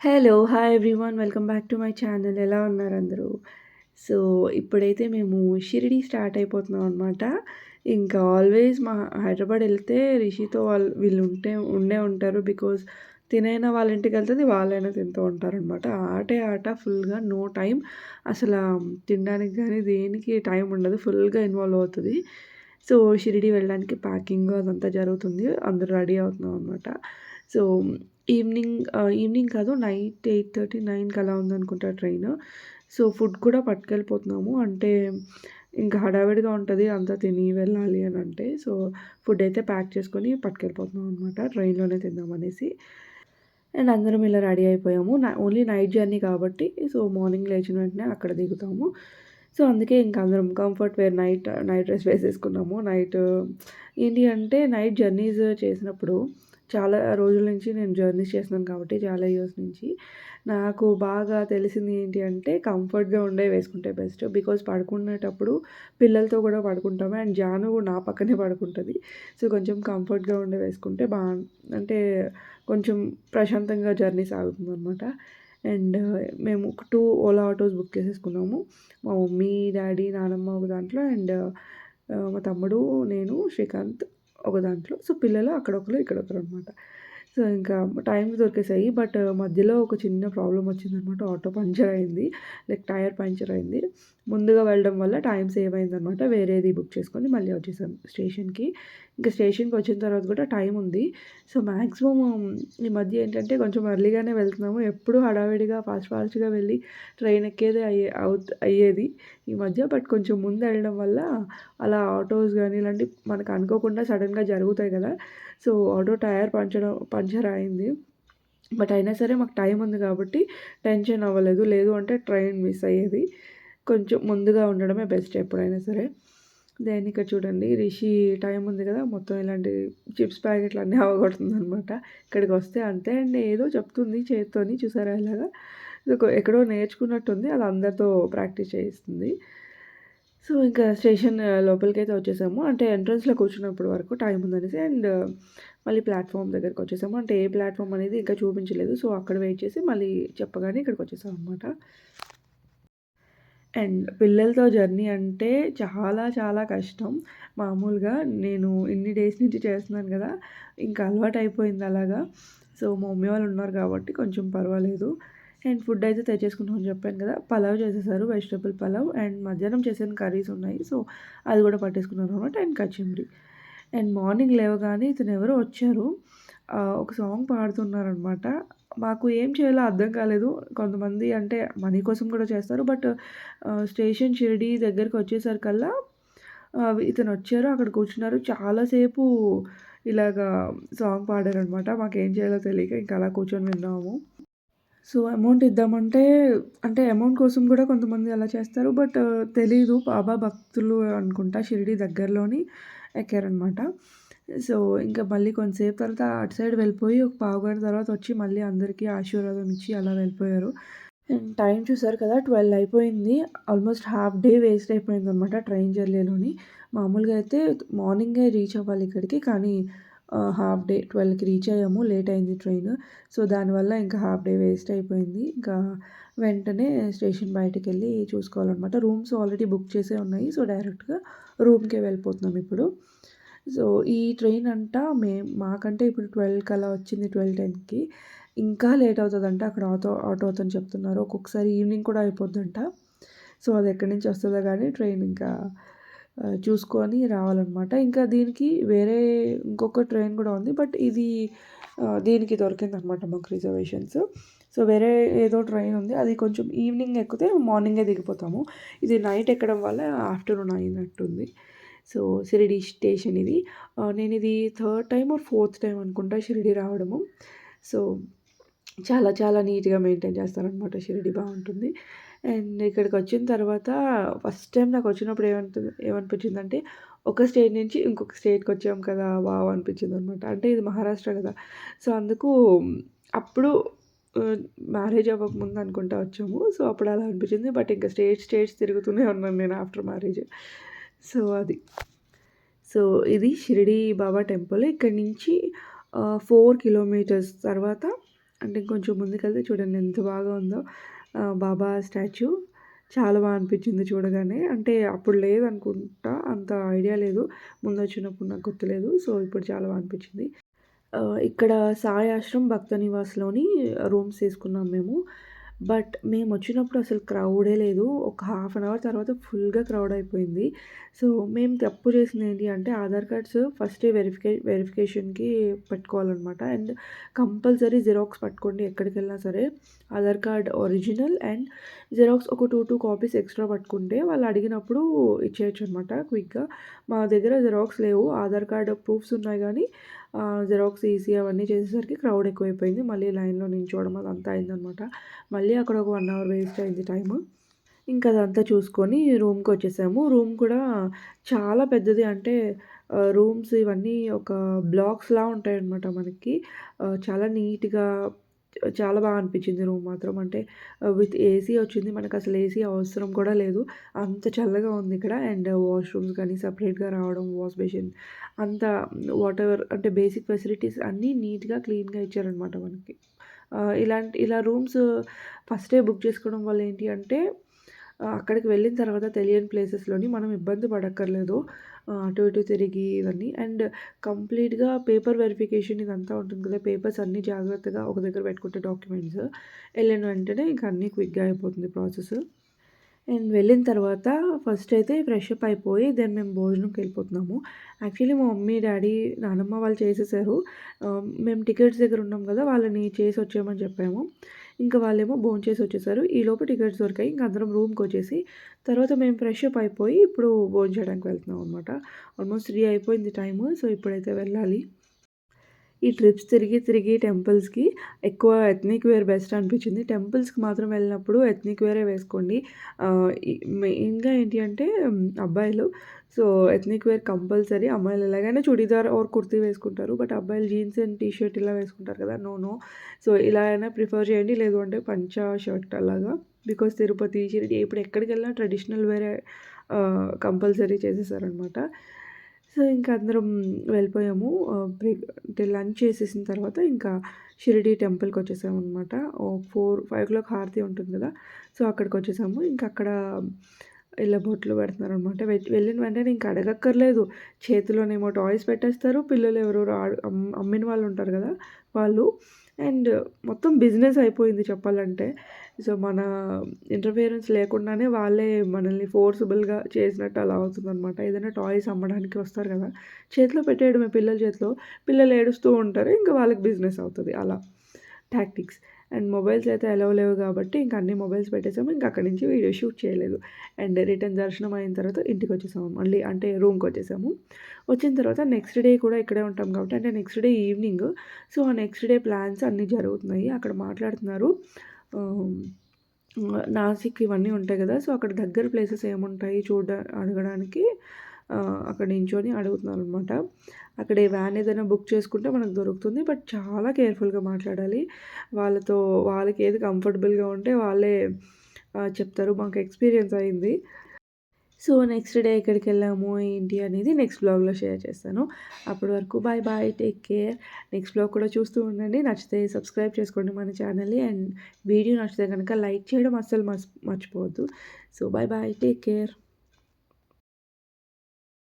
Hello! Hi everyone. Welcome back to my channel. ఎలా ఉన్నారు అందరూ? సో, ఇప్పుడైతే మేము షిరిడీ స్టార్ట్ అయిపోతున్నాం అనమాట. ఇంకా ఆల్వేస్ మా హైదరాబాద్ ఎళ్తే రిషితో వీళ్ళు ఉండే ఉంటారు. బికాజ్ తినైనా వాళ్ళ ఇంటికెళ్తది, వాళ్ళైనా తింటూ ఉంటారనమాట. ఆటే ఆట ఫుల్‌గా నో టైమ్. అసల తినడానికి గానీ, దేనికి టైం ఉండదు. ఫుల్‌గా ఇన్వాల్వ్ అవుతది. సో, షిరిడీ వెళ్ళడానికి ప్యాకింగ్ అదంతా జరుగుతుంది. అందరూ రెడీ అవుతున్నాం అనమాట. సో, ఈవినింగ్ కాదు, నైట్ 8:30, 9కి అలా ఉందనుకుంటా ట్రైను. సో, ఫుడ్ కూడా పట్టుకెళ్ళిపోతున్నాము. అంటే ఇంకా హడావిడిగా ఉంటది అంతా తిని వెళ్ళాలి అనంటే. సో, ఫుడ్ అయితే ప్యాక్ చేసుకొని పట్టుకెళ్ళిపోతున్నాం అనమాట. ట్రైన్‌లోనే తిందామనేసి. అండ్ అందరం ఇలా రెడీ అయిపోయాము. ఓన్లీ నైట్ జర్నీ కాబట్టి, సో, మార్నింగ్ లేచిన వెంటనే అక్కడ దిగుతాము. సో, అందుకే ఇంక అందరం కంఫర్ట్ వేర్ నైట్ డ్రెస్ వేసేసుకున్నాము. ఏంటి అంటే నైట్ జర్నీస్ చేసినప్పుడు చాలా రోజుల నుంచి నేను జర్నీస్ చేస్తున్నాను కాబట్టి చాలా ఇయర్స్ నుంచి. నాకు బాగా తెలిసింది ఏంటి అంటే కంఫర్ట్‌గా ఉండేవి వేసుకుంటే బెస్ట్. బికాజ్ పడుకునేటప్పుడు పిల్లలతో కూడా పడుకుంటాము. అండ్ జాను నా పక్కనే పడుకుంటది. సో, కొంచెం కంఫర్ట్‌గా ఉండేవి వేసుకుంటే అంటే కొంచెం ప్రశాంతంగా జర్నీ సాగుతుందనమాట. అండ్ మేము ఒక 2 ఓలా ఆటోస్ బుక్ చేసేసుకున్నాము. మా మమ్మీ, డ్యాడీ, నానమ్మ ఒక దాంట్లో అండ్ మా తమ్ముడు, నేను, శ్రీకాంత్ ఒక దాంట్లో. సో, పిల్లలు అక్కడొకరు, ఇక్కడొకరనమాట. సో, ఇంకా టైంకి దొరికేసాయి. బట్ మధ్యలో ఒక చిన్న ప్రాబ్లమ్ వచ్చిందనమాట. ఆటో పంక్చర్ అయింది. లైక్ టైర్ పంక్చర్ అయింది. ముందుగా వెళ్ళడం వల్ల టైం సేవ్ అయిందనమాట. వేరేది బుక్ చేసుకొని మళ్ళీ వచ్చేసాం స్టేషన్‌కి. ఇంకా స్టేషన్‌కి వచ్చిన తర్వాత కూడా టైం ఉంది. సో, మాక్సిమం ఈ మధ్య ఏంటంటే కొంచెం ఎర్లీగానే వెళ్తున్నాము. ఎప్పుడూ హడావిడిగా ఫాస్ట్‌గా వెళ్ళి ట్రైన్ ఎక్కేదే అయ్యేది ఈ మధ్య. బట్ కొంచెం ముందు వెళ్ళడం వల్ల అలా ఆటోస్ గానీ ఇలాంటివి మనకు అనుకోకుండా సడెన్‌గా జరుగుతాయి కదా! సో, ఆటో టైర్ పంక్చర్ అయింది. బట్ అయినా సరే మాకు టైం ఉంది కాబట్టి టెన్షన్ అవ్వలేదు. లేదు అంటే ట్రైన్ మిస్ అయ్యేది. కొంచెం ముందుగా ఉండడమే బెస్ట్ ఎప్పుడైనా సరే. దెన్ ఇక్కడ చూడండి, రిషి టైం ఉంది కదా! మొత్తం ఇలాంటి చిప్స్ ప్యాకెట్లు అన్నీ అవగొడుతుందనమాట. ఇక్కడికొస్తే అంతే అండ్ ఏదో చెప్తుంది చేత్తోని, చూసారా ఇలాగా? ఎక్కడో నేర్చుకున్నట్టుంది. అది అందరితో ప్రాక్టీస్ చేయిస్తుంది. సో, ఇంకా స్టేషన్ లోపలికైతే వచ్చేసాము. అంటే ఎంట్రన్స్‌లో కూర్చున్నప్పటి వరకు టైం ఉందనేసి అండ్ మళ్ళీ ప్లాట్‌ఫామ్ దగ్గరకొచ్చేసాము. అంటే ఏ ప్లాట్‌ఫామ్ అనేది ఇంకా చూపించలేదు. సో, అక్కడ వెయిట్ చేసి మళ్ళీ చెప్పగానే ఇక్కడికొచ్చేసామనమాట. అండ్ పిల్లలతో జర్నీ అంటే చాలా చాలా కష్టం. మామూలుగా నేను ఇన్ని డేస్ నుంచి చేస్తున్నాను గదా! ఇంకా అలవాటయిపోయింది అలాగా. సో, మా మమ్మీ వాళ్ళు ఉన్నారు కాబట్టి కొంచెం పర్వాలేదు. అండ్ ఫుడ్ అయితే తెచ్చేసుకున్నామని చెప్పాను కదా! పలావ్ చేసేసారు. వెజిటబుల్ పలావ్ అండ్ మధ్యాహ్నం చేసిన కర్రీస్ ఉన్నాయి. సో, అది కూడా పట్టేసుకున్నాననమాట. అండ్ కచిమిరి. అండ్ మార్నింగ్ లేవగానే ఇతనెవరో వచ్చారు. ఒక సాంగ్ పాడుతున్నారనమాట. మాకు ఏం చేయాలో అర్థం కాలేదు. కొంతమంది అంటే మనీ కోసం కూడా చేస్తారు. బట్ స్టేషన్ షిరిడీ దగ్గరకొచ్చేసరికల్లా ఇతనొచ్చారు. అక్కడ కూర్చున్నారు. చాలా సేపు ఇలాగా సాంగ్ పాడారనమాట. మాకేం చేయాలో తెలియక ఇంక అలా కూర్చొని విన్నాము. సో, అమౌంట్ ఇద్దామంటే అంటే అమౌంట్ కోసం గూడా కొంతమంది అలా చేస్తారు. బట్ తెలీదు. బాబా భక్తులు అనుకుంటా షిరిడీ దగ్గరలోని ఎక్కారనమాట. సో, ఇంకా మళ్ళీ కొంతసేపు తర్వాత అటు సైడ్ వెళ్ళిపోయి ఒక పావుగంట తర్వాత వచ్చి మళ్ళీ అందరికీ ఆశీర్వాదం ఇచ్చి అలా వెళ్ళిపోయారు. అండ్ టైం చూసారు కదా! 12 అయిపోయింది. ఆల్మోస్ట్ హాఫ్ డే వేస్ట్ అయిపోయిందనమాట ట్రైన్ జర్నీలోని. మామూలుగా అయితే మార్నింగే రీచ్ అవ్వాలి ఇక్కడికి. కానీ హాఫ్ డే 12కి రీచ్ అయ్యాము. లేట్ అయింది ట్రైన్. సో, దానివల్ల ఇంకా హాఫ్ డే వేస్ట్ అయిపోయింది. ఇంకా వెంటనే స్టేషన్ బయటికెళ్ళి చూసుకోవాలనమాట. రూమ్స్ ఆల్రెడీ బుక్ చేసే ఉన్నాయి. సో, డైరెక్ట్‌గా రూమ్‌కే వెళ్ళిపోతున్నాం ఇప్పుడు. సో, ఈ ట్రైన్ అంట మాకంటే ఇప్పుడు 12కి అలా వచ్చింది. 12:10కి. ఇంకా లేట్ అవుతదంట. అక్కడ ఆటో అతను చెప్తున్నారు. ఒక్కొక్కసారి ఈవినింగ్ కూడా అయిపోద్దంట. సో, అది ఎక్కడి నుంచి వస్తదో గానీ ట్రైన్ ఇంకా చూసుకొని రావాలనమాట. ఇంకా దీనికి వేరే ఇంకొక ట్రైన్ కూడా ఉంది. బట్ ఇది దీనికి దొరికిందనమాట మాకు రిజర్వేషన్స్. సో, వేరే ఏదో ట్రైన్ ఉంది. అది కొంచెం ఈవినింగ్ ఎక్కితే మార్నింగే దిగిపోతాము. ఇది నైట్ ఎక్కడం వల్ల ఆఫ్టర్‌నూన్ అయినట్టుంది. సో, షిరిడీ స్టేషన్ ఇది. నేనిది third time or fourth time అనుకుంటా షిరిడీ రావడము. సో, చాలా చాలా నీట్‌గా మెయింటైన్ చేస్తారనమాట. షిరిడీ బావుంటుంది. అండ్ ఇక్కడికొచ్చిన తర్వాత ఫస్ట్ టైమ్ నాకొచ్చినప్పుడు ఏమనిపించిందంటే, ఒక స్టేట్ నుంచి ఇంకొక స్టేట్‌కొచ్చాం కదా! వావ్! అనిపించిందనమాట. అంటే ఇది మహారాష్ట్ర గదా! సో, అందుకు అప్పుడు ఆహ్, మ్యారేజ్ అవ్వకముందు అనుకుంటా వచ్చాము. సో, అప్పుడు అలా అనిపించింది. బట్ ఇంకా స్టేట్స్ తిరుగుతూనే ఉన్నాను నేను ఆఫ్టర్ మ్యారేజ్. సో, అది. సో, ఇది షిరిడీ బాబా టెంపుల్. ఇక్కడి నుంచి 4 కిలోమీటర్స్ తర్వాత అంటే ఇంకొంచెం ముందుకెళ్తే చూడండి ఎంత బాగా ఉందో బాబా స్టాచ్యూ. చాలా అనిపించింది చూడగానే. అంటే అప్పుడు లేదనుకుంటా. అంత ఐడియా లేదు. ముందొచ్చినప్పుడు నాకు గుర్తులేదు. సో, ఇప్పుడు చాలా అనిపించింది. ఇక్కడ సాయి ఆశ్రమ్ భక్త నివాస్‌లోని రూమ్స్ తీసుకున్నాం మేము. బట్ మేమొచ్చినప్పుడు అసలు క్రౌడే లేదు. ఒక హాఫ్ అన్ అవర్ తర్వాత ఫుల్‌గా క్రౌడ్ అయిపోయింది. సో, మేము తప్పు చేసిందేంటి అంటే ఆధార్ కార్డ్స్ ఫస్టే వెరిఫికేషన్‌కి పెట్టుకోవాలనమాట. అండ్ కంపల్సరీ జిరాక్స్ పట్టుకోండి ఎక్కడికెళ్ళినా సరే. Aadhaar card original and xerox ఒక 2 కాపీస్ ఎక్స్‌ట్రా పట్టుకుంటే వాళ్ళు అడిగినప్పుడు ఇచ్చేయొచ్చనమాట క్విక్‌గా. మా దగ్గర జిరాక్స్ లేవు. ఆధార్ కార్డ్ ప్రూఫ్స్ ఉన్నాయి గానీ జిరాక్స్ తీసి అవన్నీ చేసేసరికి క్రౌడ్ ఎక్కువైపోయింది. మళ్ళీ లైన్‌లో నించోవడం అదంతా అయిందనమాట. మళ్ళీ అక్కడ ఒక 1 అవర్ వేస్ట్ అయింది టైము. ఇంక అదంతా చూసుకొని రూమ్‌కొచ్చేసాము. రూమ్ కూడా చాలా పెద్దది. అంటే రూమ్స్ ఇవన్నీ ఒక బ్లాక్స్‌లా ఉంటాయన్నమాట మనకి. చాలా నీట్‌గా చాలా అనిపించింది రూమ్ మాత్రం. అంటే విత్ ఏసీ వచ్చింది. మనకసలు ఏసీ అవసరం కూడా లేదు. అంత చల్లగా ఉంది ఇక్కడ. అండ్ వాష్‌రూమ్స్ కానీ సెపరేట్‌గా రావడం, వాష్ బేసిన్ అంతా వాటెవర్ అంటే బేసిక్ ఫెసిలిటీస్ అన్నీ నీట్‌గా, క్లీన్‌గా ఇచ్చారనమాట మనకి. ఇలా రూమ్స్ ఫస్టే బుక్ చేసుకోవడం వల్ల ఏంటి అంటే అక్కడికి వెళ్ళిన తర్వాత తెలియని ప్లేసెస్‌లోని మనం ఇబ్బంది పడక్కర్లేదు. అటు ఇటు తిరిగి ఇవన్నీ. అండ్ కంప్లీట్‌గా పేపర్ వెరిఫికేషన్ ఇదంతా ఉంటుంది కదా! పేపర్స్ అన్నీ జాగ్రత్తగా ఒక దగ్గర పెట్టుకుంటే డాక్యుమెంట్స్ ఎళ్ళిన వెంటనే ఇంక అన్నీ క్విక్‌గా అయిపోతుంది ప్రాసెస్. అండ్ వెళ్ళిన తర్వాత ఫస్ట్ అయితే ఫ్రెష్ అప్ అయిపోయి దెన్ మేము భోజనంకెళ్ళిపోతున్నాము. యాక్చువల్లీ మా మమ్మీ, డ్యాడీ, నానమ్మ వాళ్ళు చేసేసారు. మేము టికెట్స్ దగ్గర ఉన్నాం గదా! వాళ్ళని చేసి వచ్చేయమని చెప్పాము. ఇంకా వాళ్ళేమో భోంచేసి వచ్చేసారు. ఈలోపు టికెట్స్ దొరికాయి. ఇంక అందరం రూమ్‌కొచ్చేసి తర్వాత మేము ఫ్రెష్ అప్ అయిపోయి ఇప్పుడు భోంచేయడానికి వెళ్తున్నాం అనమాట. ఆల్మోస్ట్ 3 అయిపోయింది టైము. సో, ఇప్పుడైతే వెళ్ళాలి. ఈ ట్రిప్స్ తిరిగి, తిరిగి టెంపుల్స్‌కి ఎక్కువ ఎథ్నిక్ వేర్ బెస్ట్ అనిపించింది. టెంపుల్స్‌కి మాత్రం వెళ్ళినప్పుడు ఎథ్నిక్ వేరే వేసుకోండి. మెయిన్‌గా ఏంటి అంటే అబ్బాయిలు సో, ఎథ్నిక్ వేర్ కంపల్సరీ. అమ్మాయిలు ఎలాగైనా చుడీదార్ ఆర్ కుర్తీ వేసుకుంటారు. బట్ అబ్బాయిలు జీన్స్ అండ్ టీ షర్ట్ ఇలా వేసుకుంటారు కదా! No, no. సో, ఇలా అయినా ప్రిఫర్ చేయండి. లేదు అంటే పంచా, షర్ట్ అలాగా. బికాజ్ తిరుపతి, షిరిడి ఇప్పుడు ఎక్కడికెళ్ళినా ట్రెడిషనల్ వేరే కంపల్సరీ చేసేసారనమాట. సో, ఇంక అందరం వెళ్ళిపోయాము. అంటే లంచ్ చేసేసిన తర్వాత ఇంకా షిరిడి టెంపుల్‌కొచ్చేసామనమాట. 5:00 హారతి ఉంటుంది కదా! సో, అక్కడికొచ్చేసాము. ఇంక అక్కడ ఇలా బొట్లు పెడుతున్నారనమాట. వెళ్ళిన వెంటనే ఇంక అడగక్కర్లేదు. చేతిలోనేమో టాయ్స్ పెట్టేస్తారు. పిల్లలు ఎవరెవరో అమ్మిన వాళ్ళు ఉంటారు కదా! వాళ్ళు. అండ్ మొత్తం బిజినెస్ అయిపోయింది చెప్పాలంటే. సో, మన ఇంటర్ఫియరెన్స్ లేకుండానే వాళ్ళే మనల్ని ఫోర్సిబుల్‌గా చేసినట్టు అలా అవుతుందనమాట. ఏదైనా టాయ్స్ అమ్మడానికి వస్తారు కదా! చేతిలో పెట్టేయడమే పిల్లల చేతిలో. పిల్లలు ఏడుస్తూ ఉంటారు. ఇంక వాళ్ళకి బిజినెస్ అవుతది అలా టాక్టిక్స్. అండ్ మొబైల్స్ అయితే అలౌ లేవు కాబట్టి ఇంక అన్ని మొబైల్స్ పెట్టేసాము. ఇంక అక్కడి నుంచి వీడియో షూట్ చేయలేదు. అండ్ రిటర్న్ దర్శనం అయిన తర్వాత ఇంటికొచ్చేసాము. మళ్ళీ అంటే రూమ్‌కొచ్చేసాము. వచ్చిన తర్వాత నెక్స్ట్ డే కూడా ఇక్కడే ఉంటాం కాబట్టి అంటే నెక్స్ట్ డే ఈవినింగ్. సో, ఆ నెక్స్ట్ డే ప్లాన్స్ అన్నీ జరుగుతున్నాయి. అక్కడ మాట్లాడుతున్నారు. ఆహ్, నాసిక్ ఇవన్నీ ఉంటాయి గదా! సో, అక్కడ దగ్గర ప్లేసెస్ ఏముంటాయి అడగడానికి అక్కడ నించొని అడుగుతున్నారనమాట. అక్కడ ఈ వ్యాన్ ఏదైనా బుక్ చేసుకుంటే మనకు దొరుకుతుంది. బట్ చాలా కేర్‌ఫుల్‌గా మాట్లాడాలి. వాళ్ళతో వాళ్ళకి ఏది కంఫర్టబుల్‌గా ఉంటే వాళ్ళే చెప్తారు. మాకు ఎక్స్‌పీరియన్స్ అయింది. సో, నెక్స్ట్ డే ఎక్కడికెళ్ళాము, ఏంటి అనేది నెక్స్ట్ వ్లాగ్‌లో షేర్ చేస్తాను. అప్పటి వరకు bye bye. Take care. Next vlog కూడా చూస్తూ ఉండండి. నచ్చితే సబ్స్క్రైబ్ చేసుకోండి మన ఛానల్‌ని. అండ్ వీడియో నచ్చితే గనక లైక్ చేయడం అస్సలు మర్చిపోవద్దు. So, bye bye. Take care.